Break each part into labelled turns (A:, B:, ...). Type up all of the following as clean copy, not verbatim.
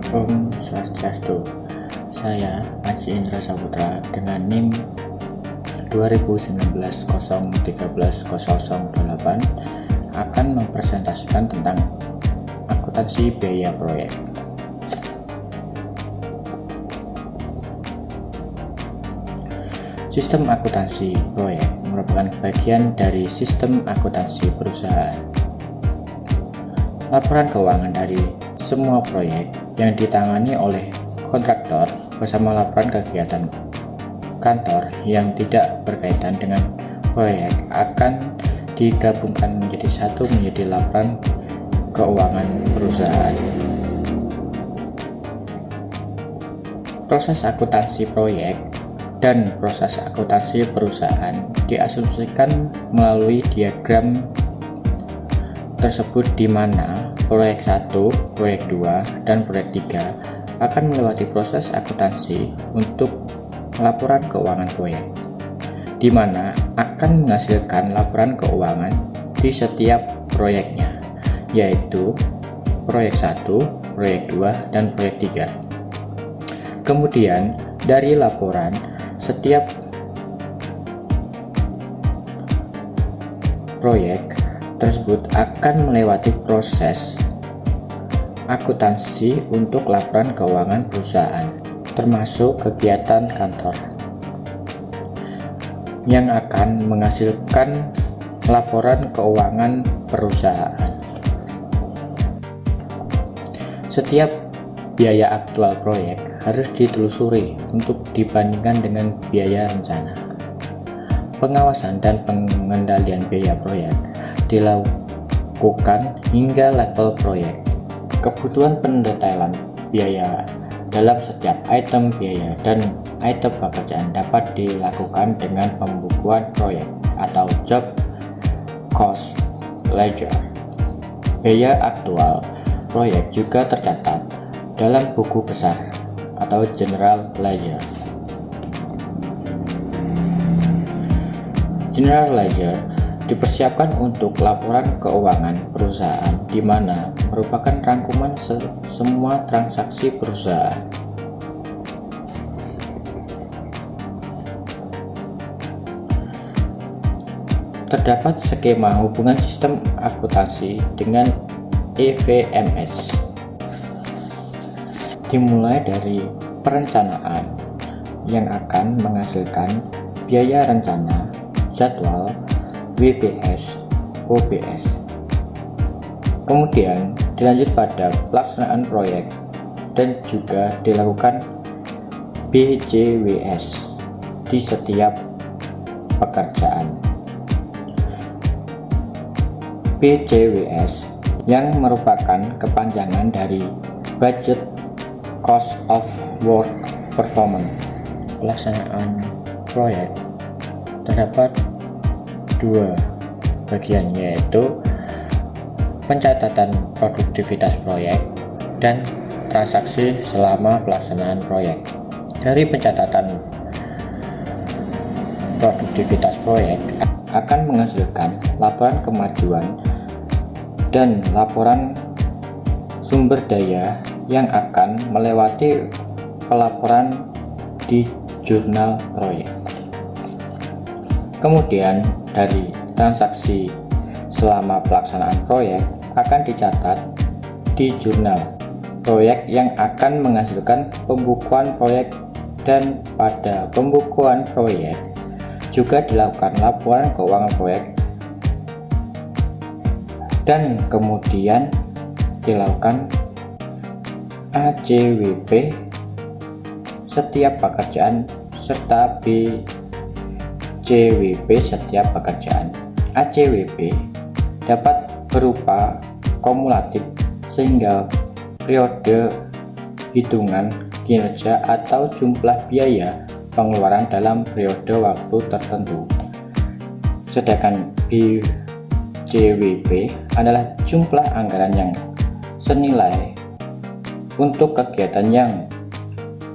A: Om Swastiastu. Saya Aji Indra Saputra dengan NIM 2019-013-008 akan mempresentasikan tentang akuntansi biaya proyek. Sistem akuntansi proyek merupakan bagian dari sistem akuntansi perusahaan. Laporan keuangan dari semua proyek yang ditangani oleh kontraktor bersama laporan kegiatan kantor yang tidak berkaitan dengan proyek akan digabungkan menjadi satu menjadi laporan keuangan perusahaan. Proses akuntansi proyek dan proses akuntansi perusahaan diasumsikan melalui diagram tersebut, di mana proyek 1, proyek 2, dan proyek 3 akan melewati proses akuntansi untuk laporan keuangan proyek, di mana akan menghasilkan laporan keuangan di setiap proyeknya, yaitu proyek 1, proyek 2, dan proyek 3. Kemudian dari laporan setiap proyek tersebut akan melewati proses akuntansi untuk laporan keuangan perusahaan, termasuk kegiatan kantor yang akan menghasilkan laporan keuangan perusahaan. Setiap biaya aktual proyek harus ditelusuri untuk dibandingkan dengan biaya rencana. Pengawasan dan pengendalian biaya proyek dilakukan hingga level proyek. Kebutuhan pendetailan biaya dalam setiap item biaya dan item pekerjaan dapat dilakukan dengan pembukuan proyek atau job cost ledger. Biaya aktual proyek juga tercatat dalam buku besar atau general ledger. General ledger dipersiapkan untuk laporan keuangan perusahaan, di mana merupakan rangkuman semua transaksi perusahaan. Terdapat skema hubungan sistem akuntansi dengan EVMS, dimulai dari perencanaan yang akan menghasilkan biaya rencana, jadwal, WBS, OBS. Kemudian dilanjut pada pelaksanaan proyek dan juga dilakukan BJWS di setiap pekerjaan. BJWS yang merupakan kepanjangan dari Budget Cost of Work Performance. Pelaksanaan proyek terdapat dua bagian, yaitu pencatatan produktivitas proyek dan transaksi selama pelaksanaan proyek. Dari pencatatan produktivitas proyek akan menghasilkan laporan kemajuan dan laporan sumber daya yang akan melewati pelaporan di jurnal proyek. Kemudian dari transaksi selama pelaksanaan proyek akan dicatat di jurnal proyek yang akan menghasilkan pembukuan proyek, dan pada pembukuan proyek juga dilakukan laporan keuangan proyek, dan kemudian dilakukan ACWP setiap pekerjaan serta BJWP setiap pekerjaan. ACWP dapat berupa kumulatif sehingga periode hitungan kinerja atau jumlah biaya pengeluaran dalam periode waktu tertentu. Sedangkan BJWP adalah jumlah anggaran yang senilai untuk kegiatan yang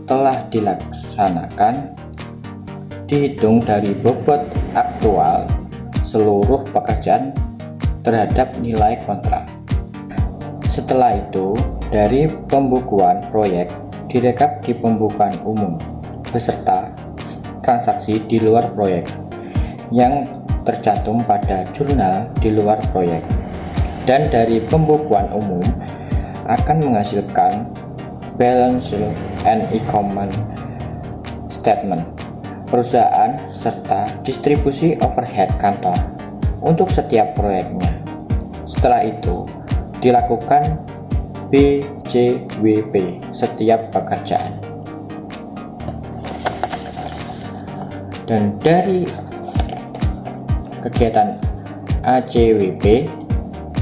A: telah dilaksanakan, dihitung dari bobot aktual seluruh pekerjaan terhadap nilai kontrak. Setelah itu dari pembukuan proyek direkap di pembukuan umum beserta transaksi di luar proyek yang tercantum pada jurnal di luar proyek, dan dari pembukuan umum akan menghasilkan balance and income statement perusahaan serta distribusi overhead kantor untuk setiap proyeknya. Setelah itu dilakukan BJWP setiap pekerjaan. Dan dari kegiatan AJWP,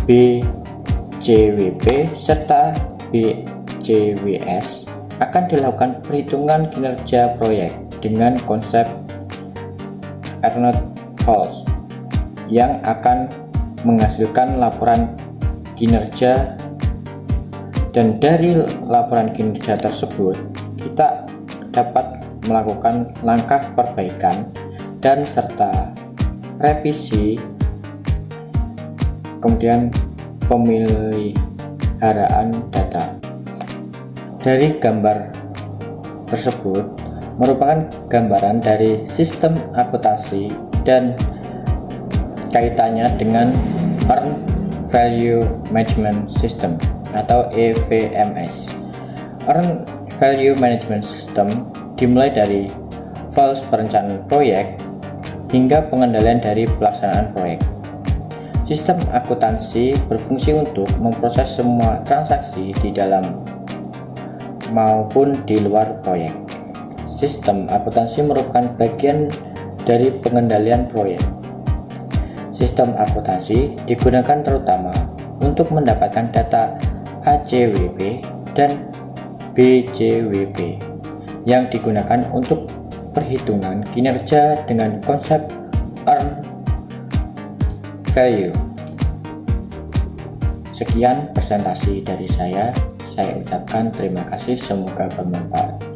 A: BJWP serta BJWS akan dilakukan perhitungan kinerja proyek dengan konsep Earned-Value yang akan menghasilkan laporan kinerja, dan dari laporan kinerja tersebut kita dapat melakukan langkah perbaikan dan serta revisi, kemudian pemeliharaan data. Dari gambar tersebut merupakan gambaran dari sistem akuntansi dan kaitannya dengan Earned Value Management System atau EVMS. Earned Value Management System dimulai dari fase perencanaan proyek hingga pengendalian dari pelaksanaan proyek. Sistem akuntansi berfungsi untuk memproses semua transaksi di dalam maupun di luar proyek. Sistem akuntansi merupakan bagian dari pengendalian proyek. Sistem akuntansi digunakan terutama untuk mendapatkan data AJWP dan BJWP yang digunakan untuk perhitungan kinerja dengan konsep Earned Value. Sekian presentasi dari saya ucapkan terima kasih, semoga bermanfaat.